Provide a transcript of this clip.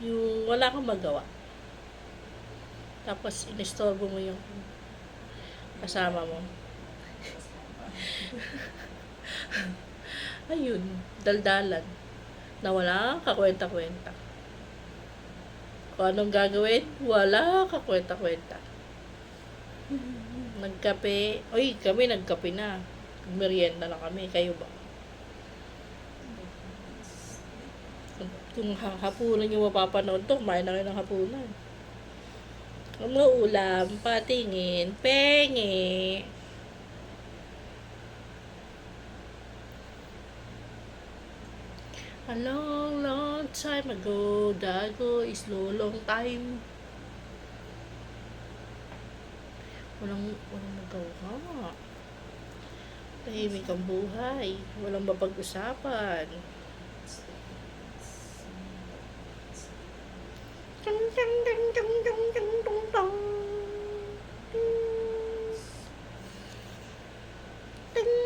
Yung wala kang magawa. Tapos, inistorbo mo yung kasama mo. Ayun, daldalan. Na wala kakwenta-kwenta. Kung anong gagawin, wala kakwenta-kwenta. Nagkape. Uy, kami nagkape na. Merienda na kami. Kayo ba? Kung hapunan yung mapapanood to, kumain na kayo ng hapunan. Umuulam, patingin, penge. A long, long time ago, dago is no long time. Walang magawa. Tahimik ang buhay. Walang mapag-usapan. Dang, dang, dang, dang, dang.